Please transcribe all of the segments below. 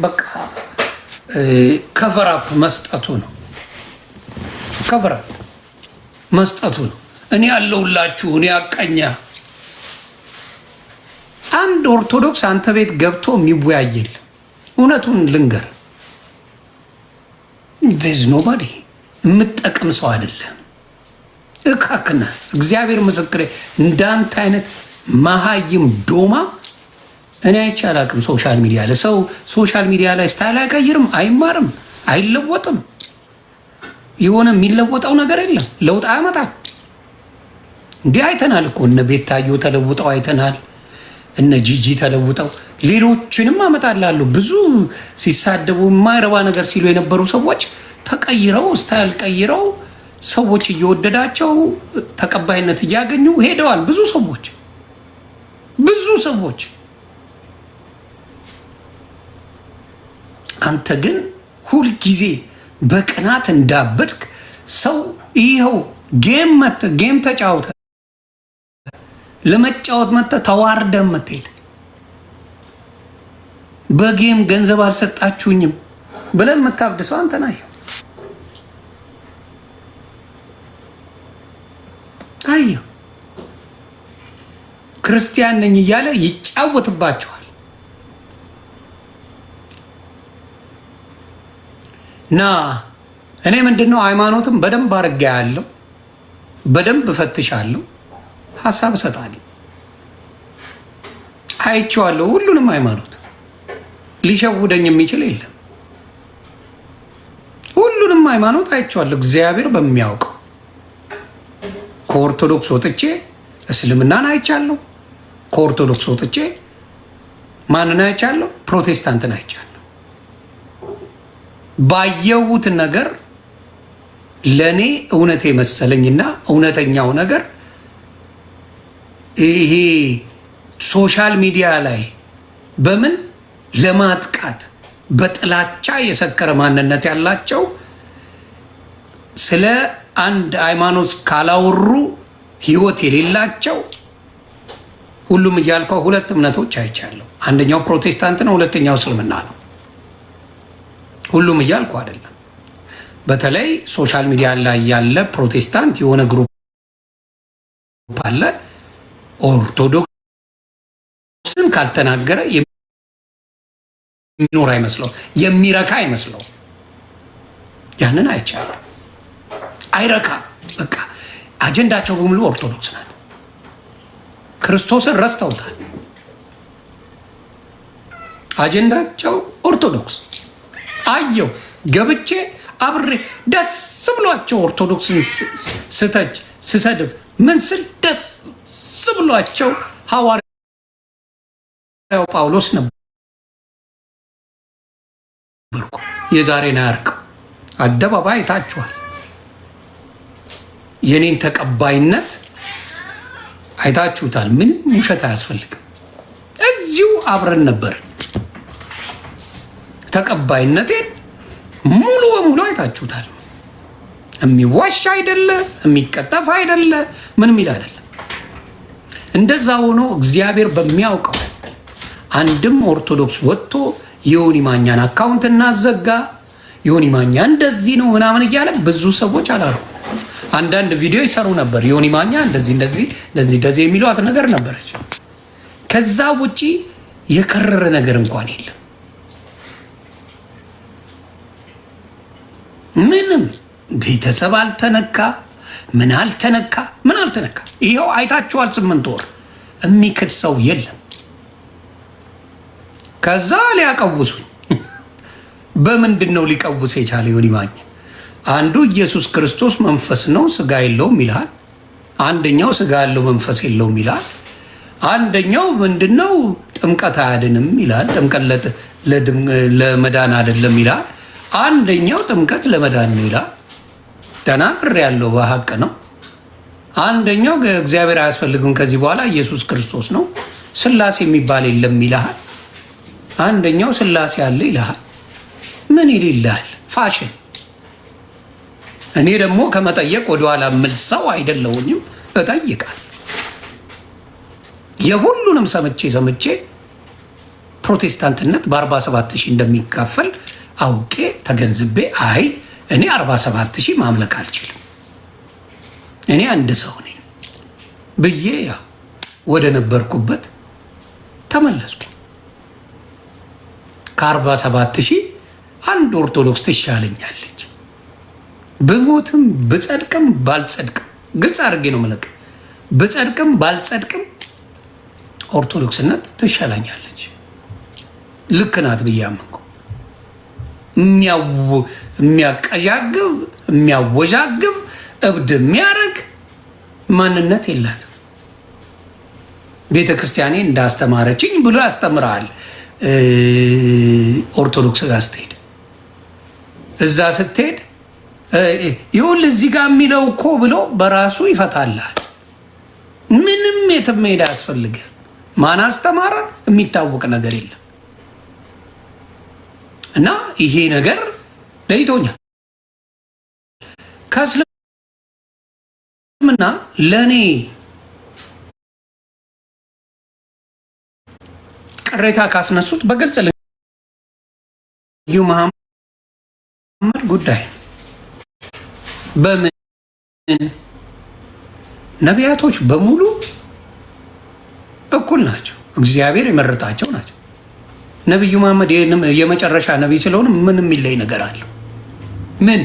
በቃ ከቨራፕ መስጠቱ ነው። ከቨራፕ መስጠቱ ነው። እኔ ያለሁላችሁ እኔ አቀኛ አንድ ኦርቶዶክስ አንተ ቤት ገብቶ የሚወያየል እውነቱን ልንገር ዜዝ ኖባዲ የምጠቅም ሰው አይደለም። እካክነ እግዚአብሔር ምስክሬ እንዳንተ አይነት መሀይም ዶማ እኔ አይቼ አላቅም። ሶሻል ሚዲያ ላይ ሰው ሶሻል ሚዲያ ላይ ስታይል አይቀይርም፣ አይማርም፣ አይለወጥም። የሆነ የሚለወጠው ነገር የለም። ለውጥ አያመጣም። እንዲህ አይተናል እኮ እነ ቤታዮ ተለውጠው አይተናል። እነ ጂጂ ተለውጠው ሌሎችንም አመጣላለሁ። ብዙ ሲሳደቡ የማይረባ ነገር ሲሉ የነበሩ ሰዎች ተቀይረው ስታይል ቀይረው ሰዎች እየወደዳቸው ተቀባይነት እያገኙ ሄደዋል። ብዙ ሰዎች አንተ ግን ሁልጊዜ በቅናት እንዳበድክ ሰው ይኸው ጌም ተጫውተ ለመጫወት መጥተ ተዋርደ የምትሄድ በጌም ገንዘብ አልሰጣችሁኝም ብለን የምታብድ ሰው አንተ ነህ። አየሁ ክርስቲያን ነኝ እያለ ይጫወትባቸዋል። ና እኔ ምንድነው ሃይማኖትም በደንብ አድርጌ ያለው በደንብ እፈትሻለሁ፣ ሀሳብ እሰጣለሁ። አይቼዋለሁ። ሁሉንም ሃይማኖት ሊሸውደኝ የሚችል የለም። ሁሉንም ሃይማኖት አይቼዋለሁ እግዚአብሔር በሚያውቀው። ከኦርቶዶክስ ወጥቼ እስልምናን አይቻለሁ። ከኦርቶዶክስ ወጥቼ ማንን አይቻለሁ? ፕሮቴስታንትን አይቻለሁ። ባየሁት ነገር ለኔ እውነት የመሰለኝና እውነተኛው ነገር ይሄ ሶሻል ሚዲያ ላይ በምን ለማጥቃት በጥላቻ የሰከረ ማንነት ያላቸው ስለ አንድ ሃይማኖት ካላወሩ ህይወት የሌላቸው ሁሉም እያልከው ሁለት እምነቶች አይቻለሁ። አንደኛው ፕሮቴስታንት ነው፣ ሁለተኛው እስልምና ነው። ሁሉም እያልኩ አይደለም። በተለይ ሶሻል ሚዲያ ላይ ያለ ፕሮቴስታንት የሆነ ግሩፕ አለ፣ ኦርቶዶክስን ካልተናገረ የሚኖር አይመስለው፣ የሚረካ አይመስለው። ያንን አይቻልም። አይረካ። በቃ አጀንዳቸው በሙሉ ኦርቶዶክስ ናት። ክርስቶስን ረስተውታል። አጀንዳቸው ኦርቶዶክስ። አየው ገብቼ አብሬ ደስ ብሏቸው ኦርቶዶክስን ስተች ስሰድብ ምን ስል ደስ ብሏቸው ሐዋርያው ጳውሎስ ነበር። የዛሬን አያርቀው። አደባባይ አይታችኋል። የኔን ተቀባይነት አይታችሁታል። ምንም ውሸት አያስፈልግም። እዚሁ አብረን ነበር። ተቀባይነቴን ሙሉ በሙሉ አይታችሁታል። የሚዋሽ አይደለ፣ የሚቀጠፍ አይደለ፣ ምንም ይል አይደለ። እንደዛ ሆኖ እግዚአብሔር በሚያውቀው አንድም ኦርቶዶክስ ወጥቶ ዮኒ ማኛን አካውንት እናዘጋ፣ ዮኒ ማኛ እንደዚህ ነው ምናምን እያለ ብዙ ሰዎች አላሩ። አንዳንድ ቪዲዮ ይሰሩ ነበር። ዮኒ ማኛ እንደዚህ የሚሏት ነገር ነበረች። ከዛ ውጪ የከረረ ነገር እንኳን የለም። ምንም ቤተሰብ አልተነካ፣ ምን አልተነካ። ይኸው አይታችኋል። 8 ወር የሚክድ ሰው የለም። ከዛ ሊያቀውሱኝ በምንድን ነው ሊቀውስ የቻለ? ዮኒ ማኛ አንዱ ኢየሱስ ክርስቶስ መንፈስ ነው ስጋ የለውም ይልሃል። አንደኛው ስጋ ያለው መንፈስ የለውም ይልሃል። አንደኛው ምንድነው ጥምቀት አያድንም ይልሃል። ጥምቀት ለመዳን አይደለም ይልሃል። አንደኛው ጥምቀት ለመዳን ነው ይላል። ተናግሬ ያለው በሀቅ ነው። አንደኛው እግዚአብሔር አያስፈልግም ከዚህ በኋላ ኢየሱስ ክርስቶስ ነው፣ ስላሴ የሚባል የለም ይልሃል። አንደኛው ስላሴ አለ ይልሃል። ምን ይልሃል? ፋሽን። እኔ ደግሞ ከመጠየቅ ወደኋላ የምል ሰው አይደለሁኝም። እጠይቃል። የሁሉንም ሰምቼ ፕሮቴስታንትነት በ47,000 እንደሚካፈል አውቄ ተገንዝቤ አይ እኔ 47,000 ማምለክ አልችልም፣ እኔ አንድ ሰው ነኝ ብዬ ያው ወደ ነበርኩበት ተመለስኩ። ከ47,000 አንድ ኦርቶዶክስ ትሻለኛለች። ብሞትም ብጸድቅም ባልጸድቅም ግልጽ አድርጌ ነው መለቅ፣ ብጸድቅም ባልጸድቅም ኦርቶዶክስነት ትሻለኛለች። ልክ ናት ብዬ አመንኩ። የሚያቀዣግብ የሚያወዣግብ እብድ የሚያደርግ ማንነት የላትም። ቤተ ክርስቲያኔ እንዳስተማረችኝ ብሎ ያስተምራል። ኦርቶዶክስ ጋር ስትሄድ እዛ ስትሄድ ይኸውልህ እዚህ ጋር የሚለው እኮ ብሎ በራሱ ይፈታልሃል። ምንም የትም መሄድ አያስፈልግም። ማን አስተማረ የሚታወቅ ነገር የለም። እና ይሄ ነገር ለይቶኛል። ከእስልምና ለእኔ ቅሬታ ካስነሱት በግልጽ ነቢዩ መሐመድ ጉዳይ በምን ነቢያቶች በሙሉ እኩል ናቸው። እግዚአብሔር የመረጣቸው ናቸው። ነቢዩ መሐመድ የመጨረሻ ነቢይ ስለሆነ ምን የሚለይ ነገር አለው? ምን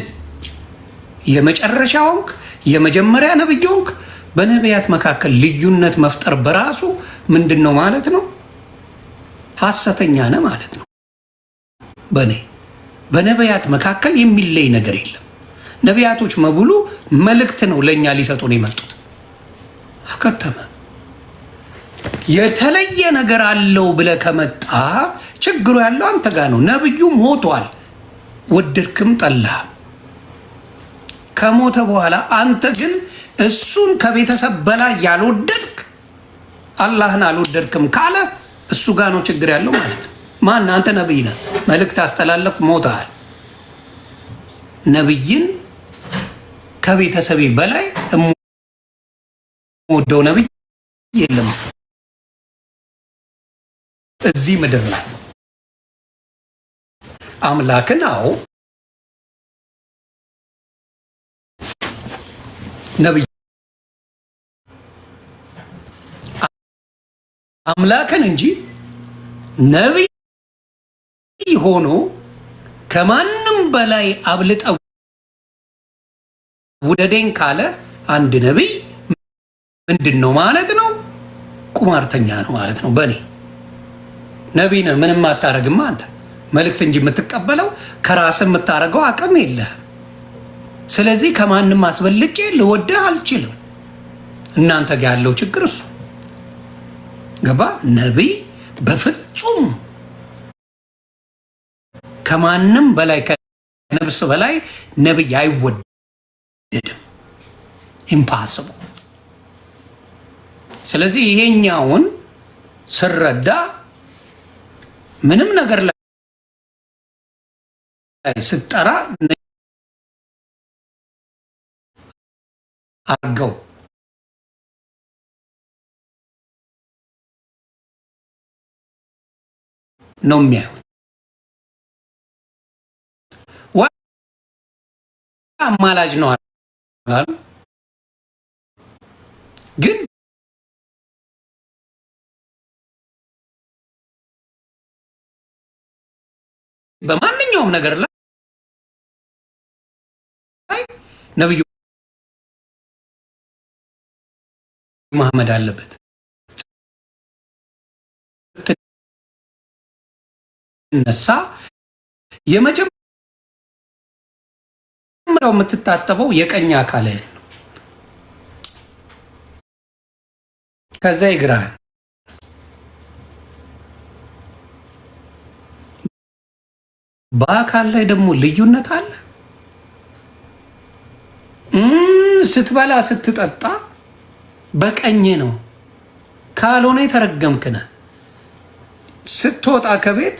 የመጨረሻ ሆንክ የመጀመሪያ ነቢይ ሆንክ? በነቢያት መካከል ልዩነት መፍጠር በራሱ ምንድን ነው ማለት ነው? ሐሰተኛ ነህ ማለት ነው። በነቢያት መካከል የሚለይ ነገር የለም። ነቢያቶች በሙሉ መልእክት ነው ለእኛ ሊሰጡን የመጡት። አከተመ። የተለየ ነገር አለው ብለህ ከመጣ ችግሩ ያለው አንተ ጋር ነው። ነብዩ ሞቷል፣ ወደድክም ጠላህም። ከሞተ በኋላ አንተ ግን እሱን ከቤተሰብ በላይ ያልወደድክ አላህን አልወደድክም ካለ እሱ ጋር ነው ችግር ያለው ማለት ነው። ማን አንተ ነብይ ነህ፣ መልእክት አስተላለፍ፣ ሞተሃል። ነብይን ከቤተሰቤ በላይ የምወደው ነብይ የለም እዚህ ምድር ላይ። አምላክን አዎ ነብይ አምላክን እንጂ ነብይ ሆኖ ከማንም በላይ አብልጠው ውደደኝ ካለ አንድ ነብይ ምንድን ነው ማለት ነው? ቁማርተኛ ነው ማለት ነው። በኔ ነብይ ነህ፣ ምንም አታረግም አንተ። መልእክት እንጂ የምትቀበለው ከራስህ የምታረገው አቅም የለህም። ስለዚህ ከማንም አስበልጬ ልወደህ አልችልም። እናንተ ጋር ያለው ችግር እሱ ገባ። ነብይ በፍጹም ከማንም በላይ ከነብስ በላይ ነብይ አይወደድም። ኢምፓስብል። ስለዚህ ይሄኛውን ስረዳ ምንም ነገር ላይ ስትጠራ አርገው ነው የሚያዩት። አማላጅ ነው አላሉ፣ ግን በማንኛውም ነገር ላይ ነብዩ መሐመድ አለበት። ነሳ የመጀመሪያው የምትታጠበው የቀኝ አካልህን ነው። ከዛ ይግራህን፣ በአካል ላይ ደግሞ ልዩነት አለ። ስትበላ ስትጠጣ በቀኝ ነው፣ ካልሆነ የተረገምክ ነህ። ስትወጣ ከቤት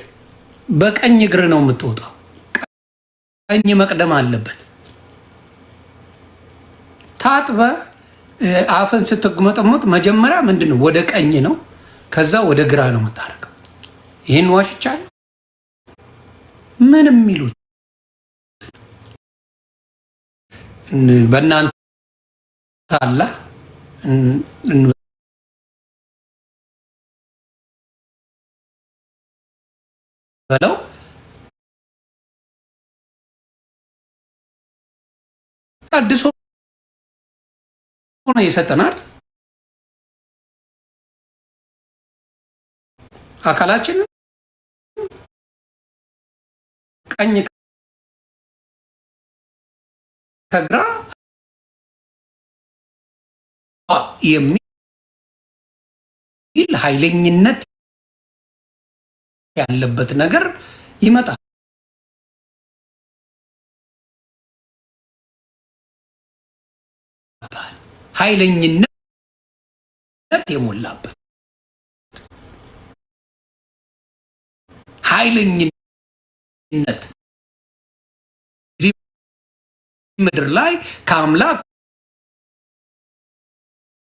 በቀኝ እግር ነው የምትወጣው። ቀኝ መቅደም አለበት። ታጥበ አፈን ስትጉመጠሞጥ መጀመሪያ ምንድነው ወደ ቀኝ ነው፣ ከዛ ወደ ግራ ነው የምታረገው። ይህን ዋሽቻለሁ? ምን የሚሉት በእናንተ አላ በለው አዲስ ሆነ የሰጠናል። አካላችን ቀኝ ከግራ የሚል ኃይለኝነት ያለበት ነገር ይመጣል። ኃይለኝነት የሞላበት ኃይለኝነት እዚህ ምድር ላይ ከአምላክ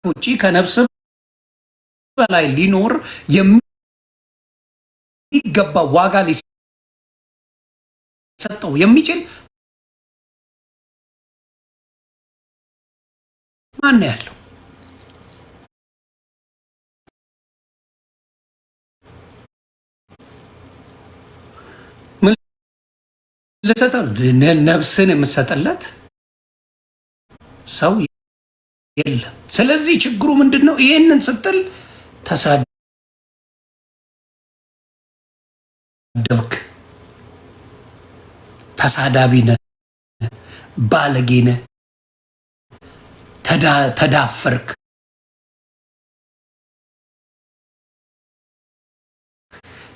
ውጪ ከነፍስ በላይ ሊኖር የሚገባ ዋጋ ሊሰጠው የሚችል ማን ነው ያለው? ለሰጠው ነፍስን የምሰጠለት ሰው የለም። ስለዚህ ችግሩ ምንድነው? ይሄንን ስትል ተሳደብክ፣ ተሳዳቢ ነህ፣ ባለጌ ነህ፣ ተዳፈርክ፣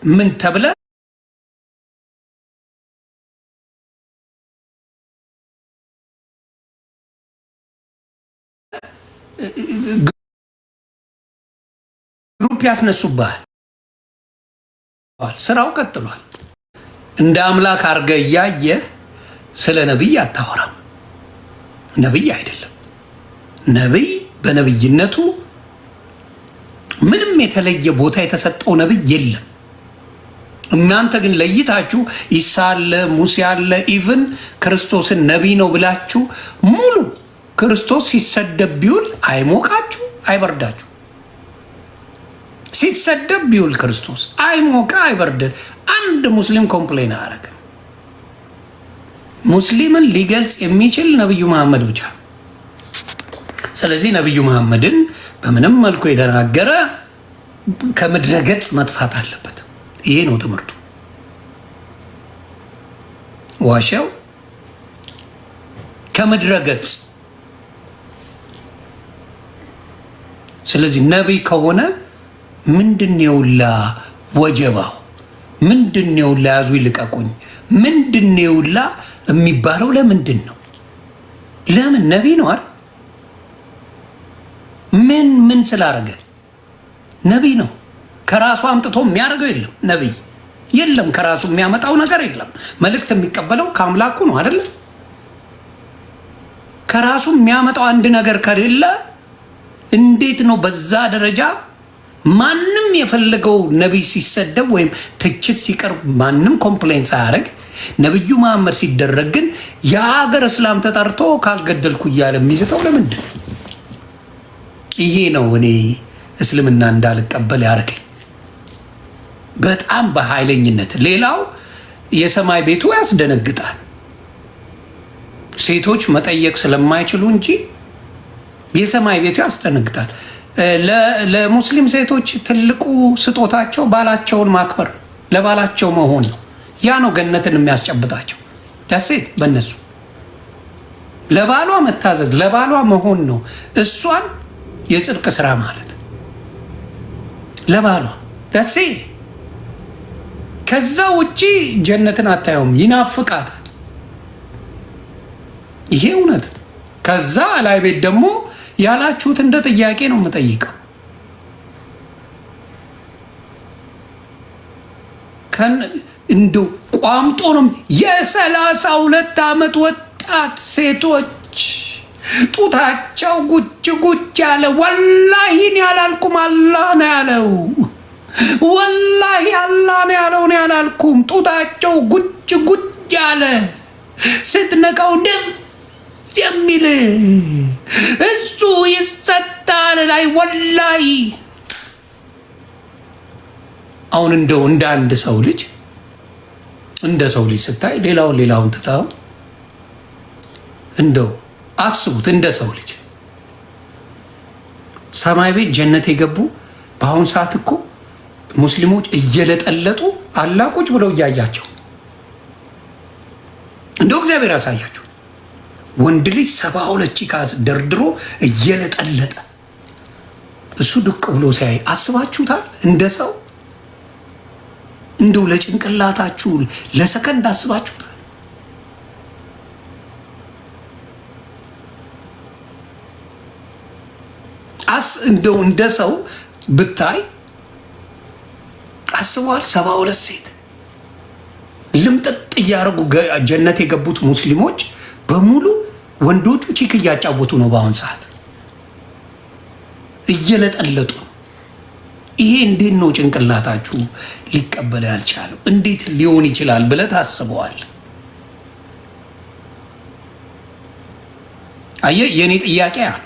ምን ተብለ ግሩፕ ያስነሱብሃል። ስራው ቀጥሏል። እንደ አምላክ አርገ እያየ ስለ ነብይ አታወራም። ነብይ አይደለም። ነብይ በነብይነቱ ምንም የተለየ ቦታ የተሰጠው ነብይ የለም። እናንተ ግን ለይታችሁ ኢሳ አለ፣ ሙሴ አለ፣ ኢቭን ክርስቶስን ነብይ ነው ብላችሁ ሙሉ ክርስቶስ ሲሰደብ ቢውል አይሞቃችሁ፣ አይበርዳችሁ። ሲሰደብ ቢውል ክርስቶስ አይሞቃ፣ አይበርድ። አንድ ሙስሊም ኮምፕሌን አያደርግም። ሙስሊምን ሊገልጽ የሚችል ነብዩ መሐመድ ብቻ። ስለዚህ ነብዩ መሐመድን በምንም መልኩ የተናገረ ከምድረ ገጽ መጥፋት አለበት። ይሄ ነው ትምህርቱ። ዋሻው ከምድረ ገጽ። ስለዚህ ነቢይ ከሆነ ምንድነው ላ ወጀባው? ምንድነው ላ ያዙ ይልቀቁኝ? ምንድነው ላ የሚባለው? ለምንድን ነው? ለምን ነቢይ ነው አይደል? ምን ስላደረገ ነቢይ ነው? ከራሱ አምጥቶ የሚያደርገው የለም። ነቢይ የለም፣ ከራሱ የሚያመጣው ነገር የለም። መልእክት የሚቀበለው ከአምላኩ ነው አይደል? ከራሱ የሚያመጣው አንድ ነገር ከሌለ እንዴት ነው በዛ ደረጃ ማንም የፈለገው ነቢይ ሲሰደብ ወይም ትችት ሲቀርብ ማንም ኮምፕሌን ሳያደርግ ነብዩ መሐመድ ሲደረግ ግን የሀገር እስላም ተጠርቶ ካልገደልኩ እያለ የሚዝተው ለምንድን ነው? ይሄ ነው እኔ እስልምና እንዳልቀበል ያደረገኝ በጣም በኃይለኝነት። ሌላው የሰማይ ቤቱ ያስደነግጣል። ሴቶች መጠየቅ ስለማይችሉ እንጂ የሰማይ ቤቱ ያስደነግጣል። ለሙስሊም ሴቶች ትልቁ ስጦታቸው ባላቸውን ማክበር፣ ለባላቸው መሆን ነው። ያ ነው ገነትን የሚያስጨብጣቸው። ለሴት በእነሱ ለባሏ መታዘዝ፣ ለባሏ መሆን ነው። እሷን የጽድቅ ስራ ማለት ለባሏ ደሴ። ከዛ ውጪ ጀነትን አታየውም፣ ይናፍቃታል። ይሄ እውነት። ከዛ ላይ ቤት ደግሞ ያላችሁት እንደ ጥያቄ ነው የምጠይቀው። እንዶ ቋምጦ ነው የ32 ዓመት ወጣት ሴቶች ጡታቸው ጉጭ ጉጭ ያለ። ወላሂን ያላልኩም አላህ ነው ያለው። ወላሂ አላህ ነው ያለውን ያላልኩም። ጡታቸው ጉጭ ጉጭ ያለ ስትነካው ደስ የሚል እሱ ይሰጣል ላይ ወላሂ። አሁን እንደው እንደ አንድ ሰው ልጅ እንደ ሰው ልጅ ስታይ ሌላውን ትታው እንደው አስቡት። እንደ ሰው ልጅ ሰማይ ቤት ጀነት የገቡ በአሁን ሰዓት እኮ ሙስሊሞች እየለጠለጡ አላቁጭ ብለው እያያቸው እንደው እግዚአብሔር ያሳያችሁ። ወንድ ልጅ 72 ቺካስ ደርድሮ እየለጠለጠ እሱ ድቅ ብሎ ሲያይ አስባችሁታል? እንደ ሰው እንደው ለጭንቅላታችሁ ለሰከንድ አስባችሁታል? እንደው እንደ ሰው ብታይ አስበዋል? 72 ሴት ልምጥጥ እያደረጉ ጀነት የገቡት ሙስሊሞች በሙሉ ወንዶቹ ቺክ እያጫወቱ ነው። በአሁን ሰዓት እየለጠለጡ። ይሄ እንዴት ነው ጭንቅላታችሁ ሊቀበል ያልቻለው? እንዴት ሊሆን ይችላል ብለህ ታስበዋል? አየህ፣ የኔ ጥያቄ ያ ነው።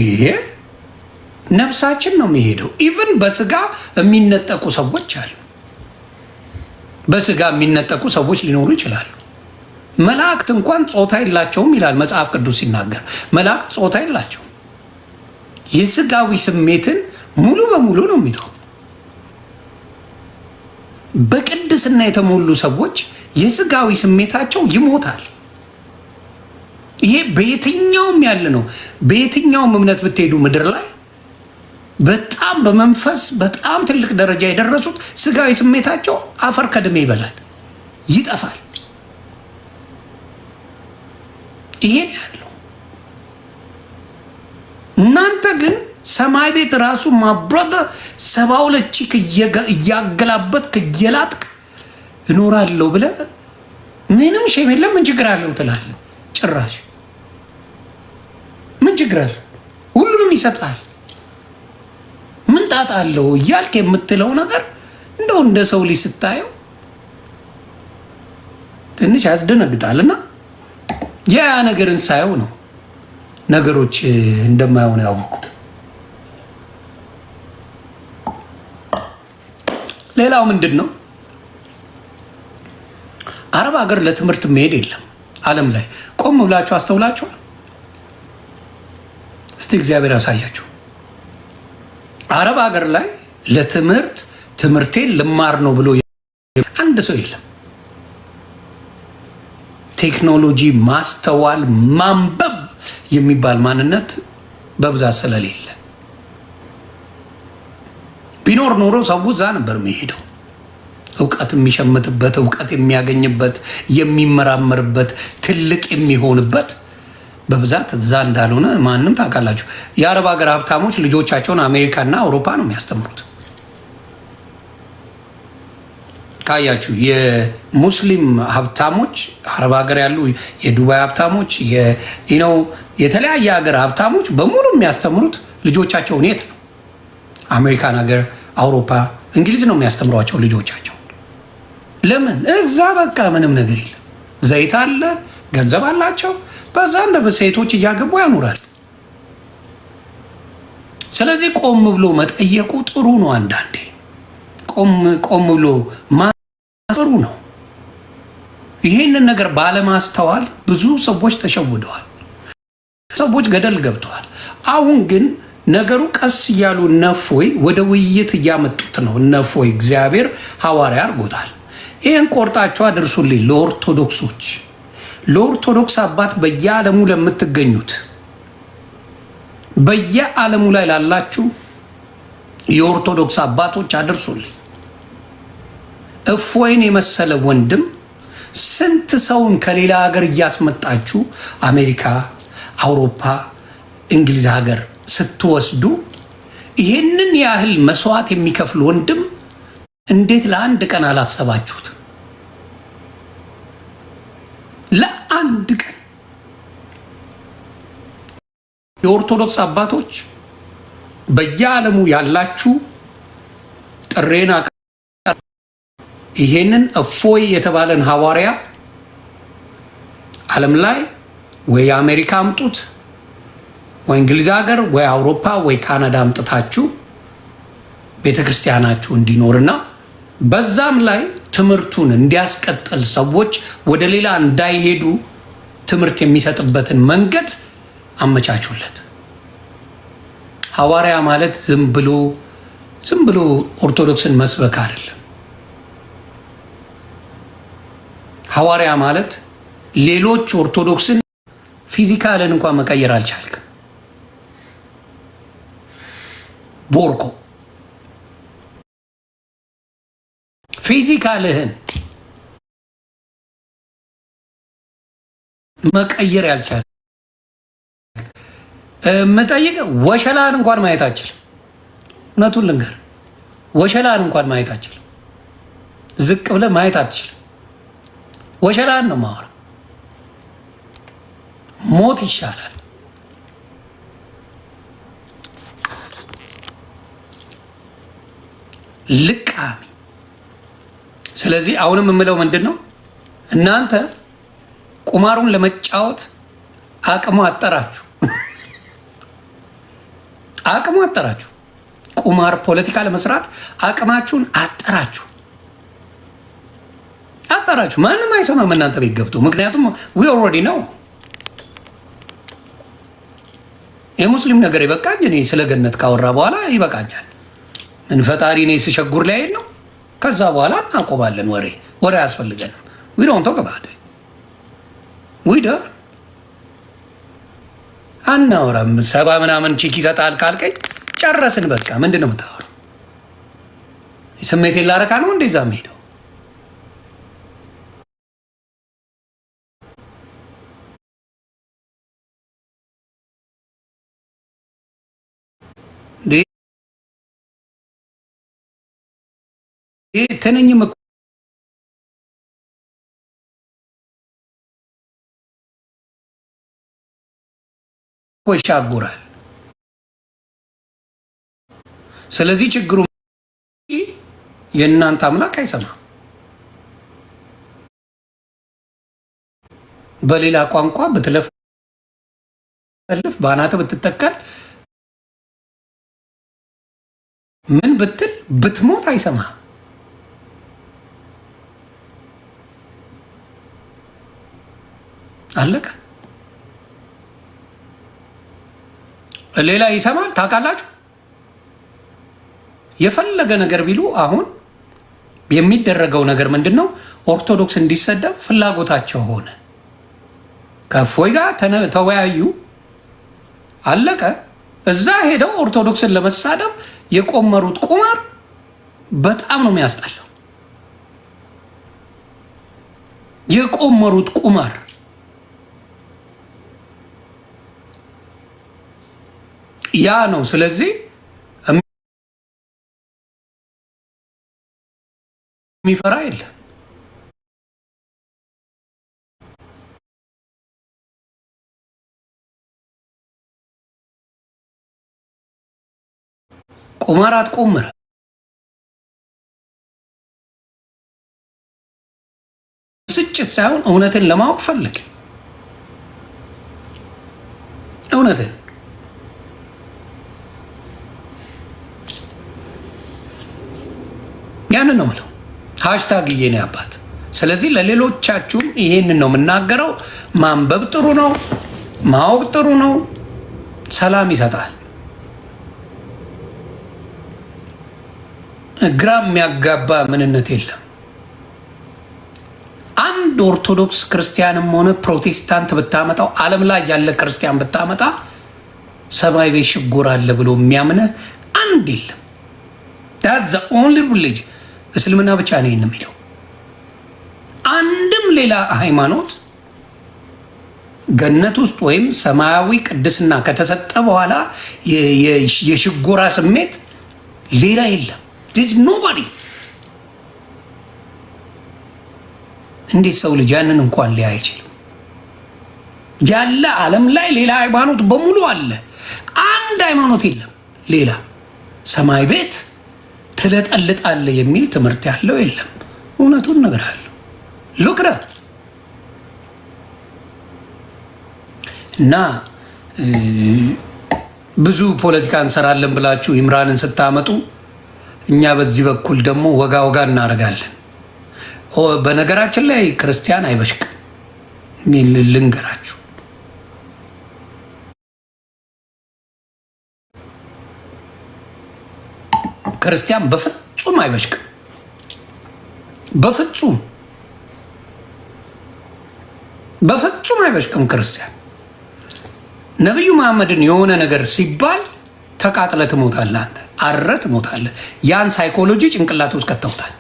ይሄ ነፍሳችን ነው የሚሄደው። ኢቭን በስጋ የሚነጠቁ ሰዎች አሉ። በስጋ የሚነጠቁ ሰዎች ሊኖሩ ይችላሉ። መላእክት እንኳን ጾታ የላቸውም ይላል መጽሐፍ ቅዱስ ሲናገር። መላእክት ጾታ የላቸውም። የስጋዊ ስሜትን ሙሉ በሙሉ ነው የሚተው። በቅድስና የተሞሉ ሰዎች የስጋዊ ስሜታቸው ይሞታል። ይሄ በየትኛውም ያለ ነው። በየትኛውም እምነት ብትሄዱ ምድር ላይ በጣም በመንፈስ በጣም ትልቅ ደረጃ የደረሱት ስጋዊ ስሜታቸው አፈር ከድሜ ይበላል፣ ይጠፋል። ይሄ ያለው እናንተ ግን ሰማይ ቤት ራሱ ማብረደ 72 ቺክ እያገላበት እየላጥቅ እኖራለሁ ብለህ ምንም ሼም የለም ምን ችግር አለው ትላለህ። ጭራሽ ምን ችግር አለ? ሁሉንም ይሰጣል። ምን ጣጣ አለው እያልክ የምትለው ነገር እንደው እንደ ሰው ልጅ ስታየው ትንሽ ያስደነግጣልና ያ ነገርን ሳየው ነው ነገሮች እንደማይሆኑ ያወቁት። ሌላው ምንድን ነው? አረብ ሀገር ለትምህርት መሄድ የለም። ዓለም ላይ ቆም ብላችሁ አስተውላችኋል? እስቲ እግዚአብሔር ያሳያችሁ። አረብ ሀገር ላይ ለትምህርት ትምህርቴን ልማር ነው ብሎ አንድ ሰው የለም። ቴክኖሎጂ፣ ማስተዋል፣ ማንበብ የሚባል ማንነት በብዛት ስለሌለ ቢኖር ኖሮ ሰው እዛ ነበር የሚሄደው። እውቀት የሚሸምትበት፣ እውቀት የሚያገኝበት፣ የሚመራመርበት፣ ትልቅ የሚሆንበት በብዛት እዛ እንዳልሆነ ማንም ታውቃላችሁ። የአረብ ሀገር ሀብታሞች ልጆቻቸውን አሜሪካና አውሮፓ ነው የሚያስተምሩት። ካያችሁ የሙስሊም ሀብታሞች አረብ ሀገር ያሉ የዱባይ ሀብታሞች ነው የተለያየ ሀገር ሀብታሞች በሙሉ የሚያስተምሩት ልጆቻቸውን የት ነው? አሜሪካን ሀገር፣ አውሮፓ፣ እንግሊዝ ነው የሚያስተምሯቸው ልጆቻቸው። ለምን? እዛ በቃ ምንም ነገር የለም። ዘይት አለ፣ ገንዘብ አላቸው። በዛ እንደ ሴቶች እያገቡ ያኖራል። ስለዚህ ቆም ብሎ መጠየቁ ጥሩ ነው። አንዳንዴ ቆም ብሎ ጥሩ ነው። ይሄንን ነገር ባለማስተዋል ብዙ ሰዎች ተሸውደዋል፣ ሰዎች ገደል ገብተዋል። አሁን ግን ነገሩ ቀስ እያሉ እነፎይ ወደ ውይይት እያመጡት ነው። እነፎይ እግዚአብሔር ሐዋርያ አድርጎታል። ይህን ቆርጣቸው አድርሱልኝ ለኦርቶዶክሶች፣ ለኦርቶዶክስ አባት በየዓለሙ ለምትገኙት፣ በየዓለሙ ላይ ላላችሁ የኦርቶዶክስ አባቶች አድርሱልኝ። እፎይን የመሰለ ወንድም ስንት ሰውን ከሌላ ሀገር እያስመጣችሁ አሜሪካ፣ አውሮፓ፣ እንግሊዝ ሀገር ስትወስዱ ይሄንን ያህል መስዋዕት የሚከፍል ወንድም እንዴት ለአንድ ቀን አላሰባችሁት? ለአንድ ቀን የኦርቶዶክስ አባቶች በየዓለሙ ያላችሁ ጥሬን ይሄንን እፎይ የተባለን ሐዋርያ ዓለም ላይ ወይ አሜሪካ አምጡት ወይ እንግሊዝ ሀገር ወይ አውሮፓ ወይ ካናዳ አምጥታችሁ ቤተክርስቲያናችሁ እንዲኖርና በዛም ላይ ትምህርቱን እንዲያስቀጥል ሰዎች ወደ ሌላ እንዳይሄዱ ትምህርት የሚሰጥበትን መንገድ አመቻቹለት። ሐዋርያ ማለት ዝም ብሎ ኦርቶዶክስን መስበክ አይደለም። ሐዋርያ ማለት ሌሎች ኦርቶዶክስን ፊዚካልን እንኳን መቀየር አልቻልክም። ቦርኮ ፊዚካልህን መቀየር ያልቻለ መጠይቅ ወሸላን እንኳን ማየት አችልም። እውነቱን ልንገር፣ ወሸላን እንኳን ማየት አችልም። ዝቅ ብለህ ማየት አትችልም። ወሸላን ነው ማወራ። ሞት ይሻላል። ልቃሚ። ስለዚህ አሁንም የምለው ምንድን ነው፣ እናንተ ቁማሩን ለመጫወት አቅሙ አጠራችሁ። አቅሙ አጠራችሁ። ቁማር ፖለቲካ ለመስራት አቅማችሁን አጠራችሁ። ማንም አይሰማም እናንተ ቤት ገብቶ። ምክንያቱም ዊ ኦልሬዲ ነው። የሙስሊም ነገር ይበቃኝ። እኔ ስለ ገነት ካወራ በኋላ ይበቃኛል። ምን ፈጣሪ እኔ ስሸጉር ላይ ነው። ከዛ በኋላ እናቆማለን። ወሬ አያስፈልገንም። ዊ ዶንት ቶክ አባውት ኢት ዊ ዶንት አናወራም። 70 ምናምን ቺክ ይሰጣል ካልከኝ ጨረስን። በቃ ምንድን ነው የምታወራው? ስሜቴን ላረካ ነው እንደዛ የምሄደው? ትንኝም እኮ ይሻጉራል። ስለዚህ ችግሩ የእናንተ አምላክ አይሰማም። በሌላ ቋንቋ ብትለፈልፍ በአናተ ብትተከል ምን ብትል ብትሞት አይሰማም። አለቀ። ሌላ ይሰማል። ታውቃላችሁ፣ የፈለገ ነገር ቢሉ አሁን የሚደረገው ነገር ምንድን ነው? ኦርቶዶክስ እንዲሰደብ ፍላጎታቸው ሆነ። ከእፎይ ጋር ተወያዩ፣ አለቀ። እዛ ሄደው ኦርቶዶክስን ለመሳደብ የቆመሩት ቁማር በጣም ነው የሚያስጠላው። የቆመሩት ቁማር ያ ነው። ስለዚህ የሚፈራ የለም። ቁማር አትቆምር። ስጭት ሳይሆን እውነትን ለማወቅ ፈልግ። እውነትን ያንን ነው የምለው። ሃሽታግ የኔ አባት። ስለዚህ ለሌሎቻችሁም ይሄንን ነው የምናገረው። ማንበብ ጥሩ ነው፣ ማወቅ ጥሩ ነው፣ ሰላም ይሰጣል። ግራ የሚያጋባ ምንነት የለም። አንድ ኦርቶዶክስ ክርስቲያንም ሆነ ፕሮቴስታንት ብታመጣው፣ ዓለም ላይ ያለ ክርስቲያን ብታመጣ ሰማይ ቤት ሽጎር አለ ብሎ የሚያምነ አንድ የለም። that's the only religion እስልምና ብቻ ነው የሚለው። አንድም ሌላ ሃይማኖት ገነት ውስጥ ወይም ሰማያዊ ቅድስና ከተሰጠ በኋላ የሽጎራ ስሜት ሌላ የለም። there's nobody። እንዴት ሰው ልጅ ያንን እንኳን ሊያይ አይችልም? ያለ ዓለም ላይ ሌላ ሃይማኖት በሙሉ አለ። አንድ ሃይማኖት የለም ሌላ። ሰማይ ቤት ትለጠልጣለህ የሚል ትምህርት ያለው የለም። እውነቱን እነግርሃለሁ። ሉክረ እና ብዙ ፖለቲካ እንሰራለን ብላችሁ ኢምራንን ስታመጡ እኛ በዚህ በኩል ደግሞ ወጋ ወጋ እናደርጋለን። በነገራችን ላይ ክርስቲያን አይበሽቅም። ልንገራችሁ፣ ክርስቲያን በፍጹም አይበሽቅም። በፍጹም አይበሽቅም ክርስቲያን። ነቢዩ መሐመድን የሆነ ነገር ሲባል ተቃጥለ ትሞታለህ፣ አንተ አረ ትሞታለህ። ያን ሳይኮሎጂ ጭንቅላት ውስጥ ከተውታል።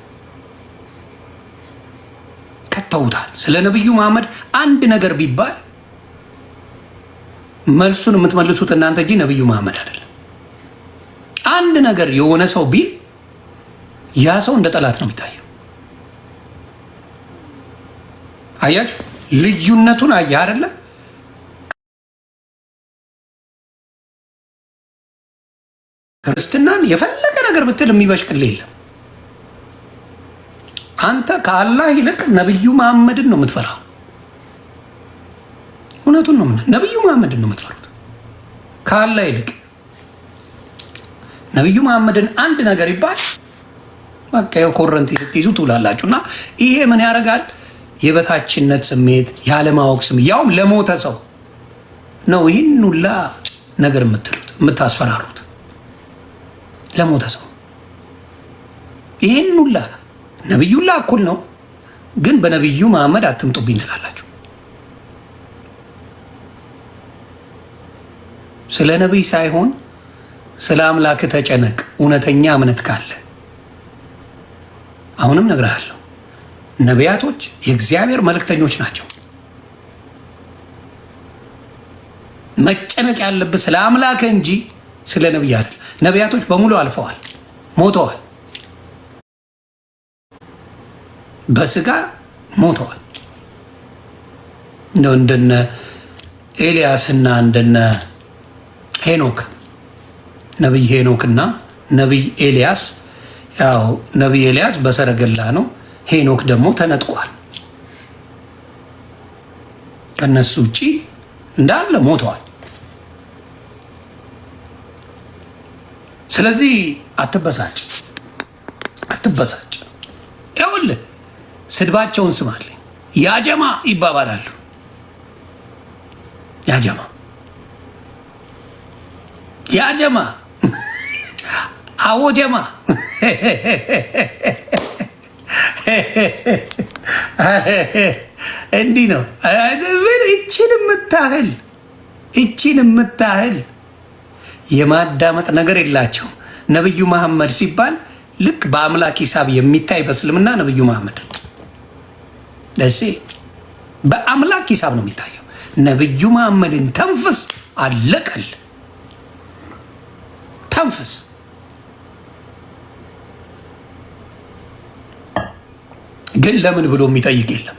ስለ ነቢዩ መሐመድ አንድ ነገር ቢባል መልሱን የምትመልሱት እናንተ እንጂ ነቢዩ መሐመድ አይደለም። አንድ ነገር የሆነ ሰው ቢል ያ ሰው እንደ ጠላት ነው የሚታየው። አያችሁ ልዩነቱን? አየህ አይደለ? ክርስትናን የፈለገ ነገር ብትል የሚበሽቅልህ የለም። አንተ ከአላህ ይልቅ ነቢዩ መሐመድን ነው የምትፈራው። እውነቱን ነው። ነቢዩ መሐመድን ነው የምትፈሩት ከአላህ ይልቅ። ነቢዩ መሐመድን አንድ ነገር ይባል በቃ ኮረንቲ ስትይዙ ትውላላችሁ። እና ይሄ ምን ያደርጋል? የበታችነት ስሜት፣ ያለማወቅ ስሜት፣ ያውም ለሞተ ሰው ነው ይህን ሁላ ነገር የምትሉት የምታስፈራሩት። ለሞተ ሰው ይህን ሁላ ነቢዩላ እኩል ነው፣ ግን በነቢዩ መሐመድ አትምጡብኝ ትላላችሁ። ስለ ነቢይ ሳይሆን ስለ አምላክ ተጨነቅ፣ እውነተኛ እምነት ካለ። አሁንም ነግርሃለሁ፣ ነቢያቶች የእግዚአብሔር መልእክተኞች ናቸው። መጨነቅ ያለብህ ስለ አምላክ እንጂ ስለ ነቢይ አይደል። ነቢያቶች በሙሉ አልፈዋል፣ ሞተዋል፣ በስጋ ሞተዋል። እንደነ ኤልያስና እንደነ ሄኖክ፣ ነቢይ ሄኖክና ነቢይ ኤልያስ። ያው ነቢይ ኤልያስ በሰረገላ ነው፣ ሄኖክ ደግሞ ተነጥቋል። ከነሱ ውጪ እንዳለ ሞተዋል። ስለዚህ አትበሳጭ። ይኸውልህ ስድባቸውን ስማልኝ። ያጀማ ይባባላሉ። ያጀማ አወጀማ እንዲህ ነው። እቺን የምታህል የማዳመጥ ነገር የላቸው። ነቢዩ መሐመድ ሲባል ልክ በአምላክ ሂሳብ የሚታይ በእስልምና ነቢዩ መሐመድ ደሴ በአምላክ ሂሳብ ነው የሚታየው። ነቢዩ መሐመድን ተንፍስ፣ አለቀል። ተንፍስ። ግን ለምን ብሎ የሚጠይቅ የለም።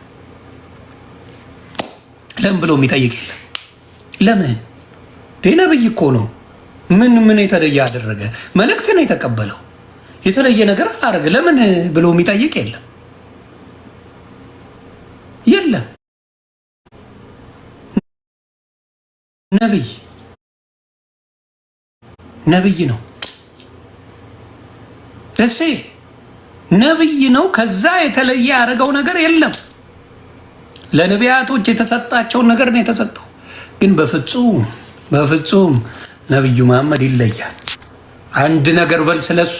ለምን ነቢይ እኮ ነው። ምን የተለየ አደረገ? መልእክት ነው የተቀበለው። የተለየ ነገር አላደረገ። ለምን ብሎ የሚጠይቅ የለም። ነቢይ ነው። ደሴ ነቢይ ነው። ከዛ የተለየ ያደረገው ነገር የለም። ለነቢያቶች የተሰጣቸውን ነገር ነው የተሰጠው። ግን በፍጹም ነቢዩ መሐመድ ይለያል። አንድ ነገር በል ስለሱ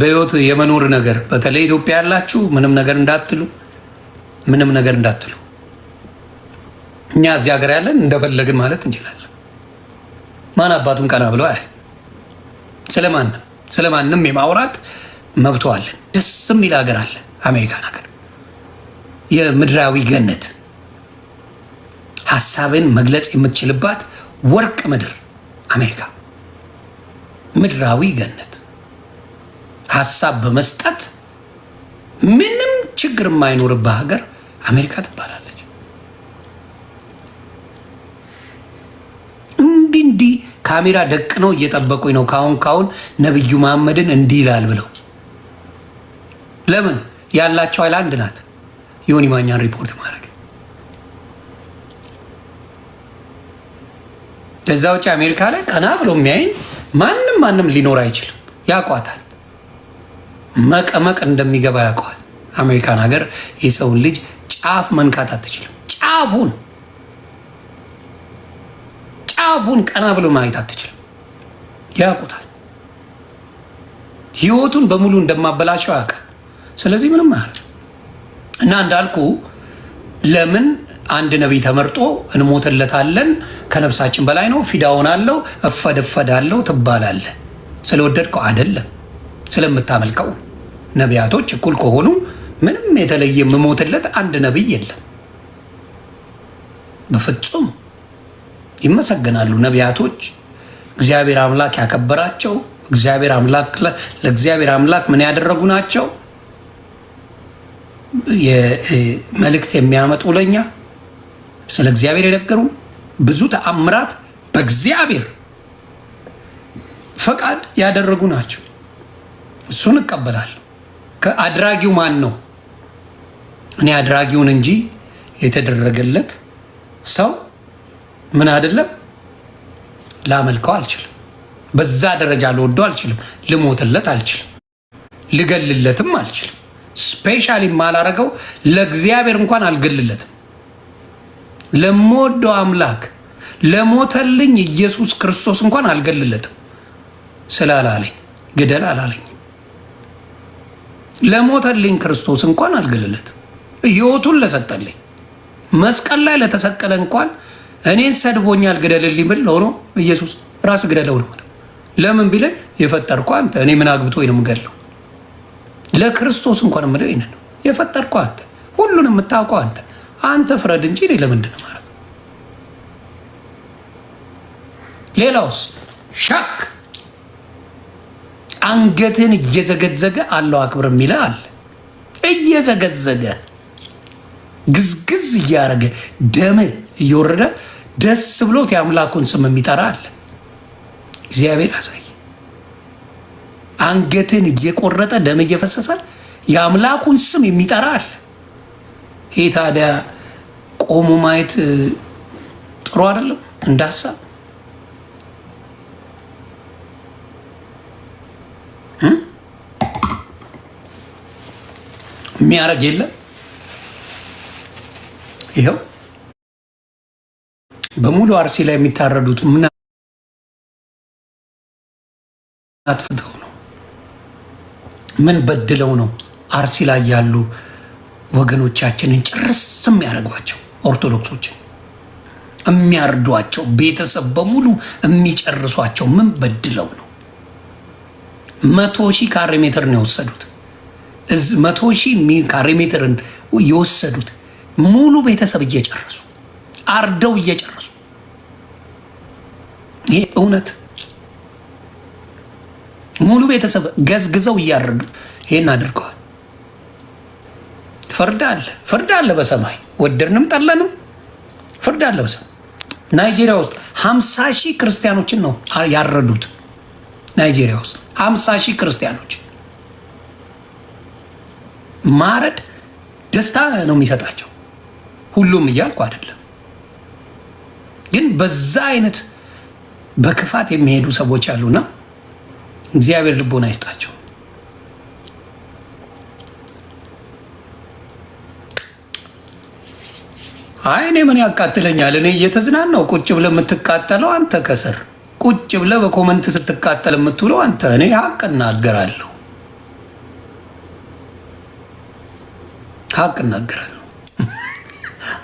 በህይወት የመኖር ነገር። በተለይ ኢትዮጵያ ያላችሁ ምንም ነገር እንዳትሉ። እኛ እዚህ ሀገር ያለን እንደፈለግን ማለት እንችላለን። ማን አባቱን ቀና ብሎ ስለማንም የማውራት መብቶ አለን። ደስ የሚል ሀገር አለ አሜሪካን ሀገር፣ የምድራዊ ገነት፣ ሀሳብን መግለጽ የምትችልባት ወርቅ ምድር አሜሪካ። ምድራዊ ገነት፣ ሀሳብ በመስጠት ምንም ችግር የማይኖርባት ሀገር አሜሪካ ትባላለች። እንዲህ ካሜራ ደቅነው እየጠበቁኝ ነው። ካሁን ነብዩ መሐመድን እንዲህ ይላል ብለው ለምን ያላቸው ኃይል አንድ ናት። ዮኒ ማኛን ሪፖርት ማድረግ። ከዛ ውጭ አሜሪካ ላይ ቀና ብሎ የሚያይን ማንም ሊኖር አይችልም። ያውቋታል። መቀመቅ እንደሚገባ ያውቀዋል። አሜሪካን ሀገር የሰውን ልጅ ጫፍ መንካት አትችልም። ጫፉን ቀና ብሎ ማየት አትችልም። ያውቁታል። ህይወቱን በሙሉ እንደማበላሸው ያውቃል። ስለዚህ ምንም ማለት እና እንዳልኩ ለምን አንድ ነቢይ ተመርጦ እንሞትለታለን፣ ከነፍሳችን በላይ ነው፣ ፊዳውን አለው፣ እፈደፈዳለው ትባላለ። ስለወደድከው አይደለም፣ ስለምታመልከው። ነቢያቶች እኩል ከሆኑ ምንም የተለየ የምሞትለት አንድ ነቢይ የለም። በፍጹም ይመሰገናሉ ነቢያቶች። እግዚአብሔር አምላክ ያከበራቸው፣ ለእግዚአብሔር አምላክ ምን ያደረጉ ናቸው? መልእክት የሚያመጡ ለኛ ስለ እግዚአብሔር የነገሩ ብዙ ተአምራት በእግዚአብሔር ፈቃድ ያደረጉ ናቸው። እሱን እቀበላለሁ። ከአድራጊው ማን ነው? እኔ አድራጊውን እንጂ የተደረገለት ሰው ምን አይደለም ላመልከው አልችልም። በዛ ደረጃ ልወደው አልችልም። ልሞትለት አልችልም። ልገልለትም አልችልም። ስፔሻሊ ማላረገው ለእግዚአብሔር እንኳን አልገልለትም። ለምወደው አምላክ ለሞተልኝ ኢየሱስ ክርስቶስ እንኳን አልገልለትም። ስላላለኝ ግደል አላለኝ። ለሞተልኝ ክርስቶስ እንኳን አልገልለትም። ሕይወቱን ለሰጠልኝ መስቀል ላይ ለተሰቀለ እንኳን እኔን ሰድቦኛል ግደልልኝ ብል ሆኖ ኢየሱስ ራስ ግደለው ነው። ለምን ቢለኝ የፈጠርከው አንተ፣ እኔ ምን አግብቶኝ ነው የምገድለው? ለክርስቶስ እንኳን የምለው ይሄን ነው። የፈጠርከው አንተ፣ ሁሉን የምታውቀው አንተ ፍረድ እንጂ እኔ ለምንድን ነው ማለት? ሌላውስ ሻክ አንገትን እየዘገዘገ አለው አክብር የሚለ አለ። እየዘገዘገ ግዝግዝ እያደረገ ደም እየወረደ ደስ ብሎት የአምላኩን ስም የሚጠራ አለ። እግዚአብሔር ያሳይ። አንገትን እየቆረጠ ደም እየፈሰሰ የአምላኩን ስም የሚጠራ አለ። ይሄ ታዲያ ቆሞ ማየት ጥሩ አይደለም? እንደ ሀሳብ የሚያደርግ የለም። ይኸው በሙሉ አርሲ ላይ የሚታረዱት ምን አጥፍተው ነው? ምን በድለው ነው አርሲ ላይ ያሉ ወገኖቻችንን ጭርስ የሚያደርጓቸው? ኦርቶዶክሶችን የሚያርዷቸው፣ ቤተሰብ በሙሉ የሚጨርሷቸው ምን በድለው ነው? 100,000 ካሬ ሜትር ነው የወሰዱት። 100,000 ካሬ ሜትር የወሰዱት ሙሉ ቤተሰብ እየጨረሱ አርደው እየጨረሱ። ይሄ እውነት ሙሉ ቤተሰብ ገዝግዘው እያረዱ ይሄን አድርገዋል። ፍርድ አለ በሰማይ ወደድንም ጠለንም ፍርድ አለ በሰማይ። ናይጄሪያ ውስጥ 50,000 ክርስቲያኖችን ነው ያረዱት። ናይጄሪያ ውስጥ 50,000 ክርስቲያኖች ማረድ ደስታ ነው የሚሰጣቸው። ሁሉም እያልኩ አይደለም፣ ግን በዛ አይነት በክፋት የሚሄዱ ሰዎች አሉና እግዚአብሔር ልቦና ይስጣቸው። አይ እኔ ምን ያቃጥለኛል? እኔ እየተዝናናው ቁጭ ብለህ የምትቃጠለው አንተ፣ ከስር ቁጭ ብለህ በኮመንት ስትቃጠል የምትውለው አንተ። እኔ ሀቅ እናገራለሁ፣ ሀቅ እናገራለሁ።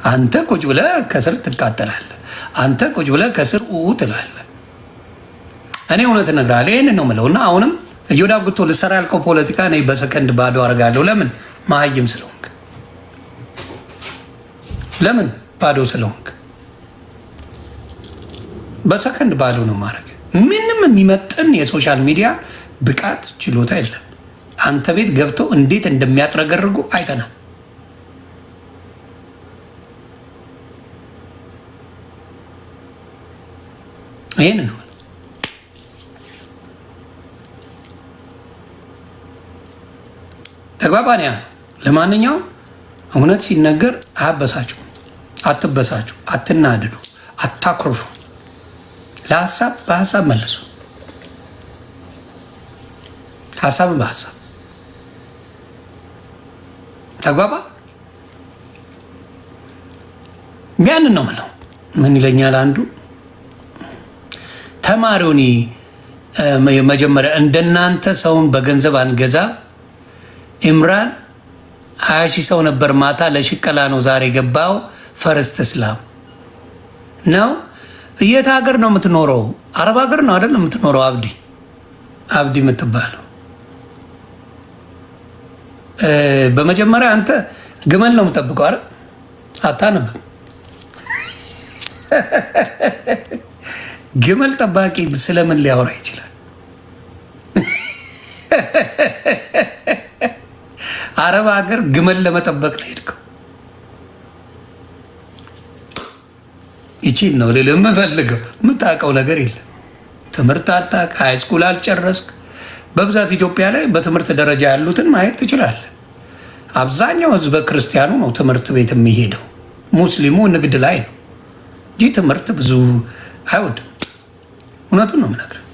አንተ ቁጭ ብለህ ከስር ትቃጠላለህ። አንተ ቁጭ ብለህ ከስር ትላለህ። እኔ እውነት እነግርሃለሁ፣ ይህን ነው የምለው። እና አሁንም እዮዳብ ጉቶ ልሰራ ያልከው ፖለቲካ እኔ በሰከንድ ባዶ አደርጋለሁ። ለምን? መሀይም ስለሆንክ። ለምን? ባዶ ስለሆንክ በሰከንድ ባዶ ነው ማድረግ። ምንም የሚመጥን የሶሻል ሚዲያ ብቃት ችሎታ የለም። አንተ ቤት ገብተው እንዴት እንደሚያጥረገርጉ አይተናል። ይህን ነው ተግባባን። ያ ለማንኛውም እውነት ሲነገር አያበሳችሁ፣ አትበሳችሁ፣ አትናድዱ፣ አታኩርፉ። ለሀሳብ በሀሳብ መልሱ፣ ሀሳብን በሀሳብ ተግባባ። ያንን ነው የምለው። ምን ይለኛል አንዱ ተማሪውን መጀመሪያ እንደናንተ ሰውን በገንዘብ አንገዛ። ኢምራን 20 ሺህ ሰው ነበር ማታ ለሽቀላ ነው ዛሬ ገባው። ፈርስት እስላም ነው። የት ሀገር ነው የምትኖረው? አረብ ሀገር ነው አይደል የምትኖረው? አብዲ የምትባለው በመጀመሪያ አንተ ግመል ነው የምጠብቀው አይደል? አታነብም። ግመል ጠባቂ ስለምን ሊያወራ ይችላል? አረብ ሀገር ግመል ለመጠበቅ ነው ሄድከው። ይቺን ነው ልል የምፈልገው። የምታውቀው ነገር የለም። ትምህርት አልታውቅ፣ ሃይስኩል አልጨረስክ። በብዛት ኢትዮጵያ ላይ በትምህርት ደረጃ ያሉትን ማየት ትችላለህ። አብዛኛው ህዝበ ክርስቲያኑ ነው ትምህርት ቤት የሚሄደው። ሙስሊሙ ንግድ ላይ ነው እንጂ ትምህርት ብዙ አይወድም። እውነቱን ነው የምነግርህ።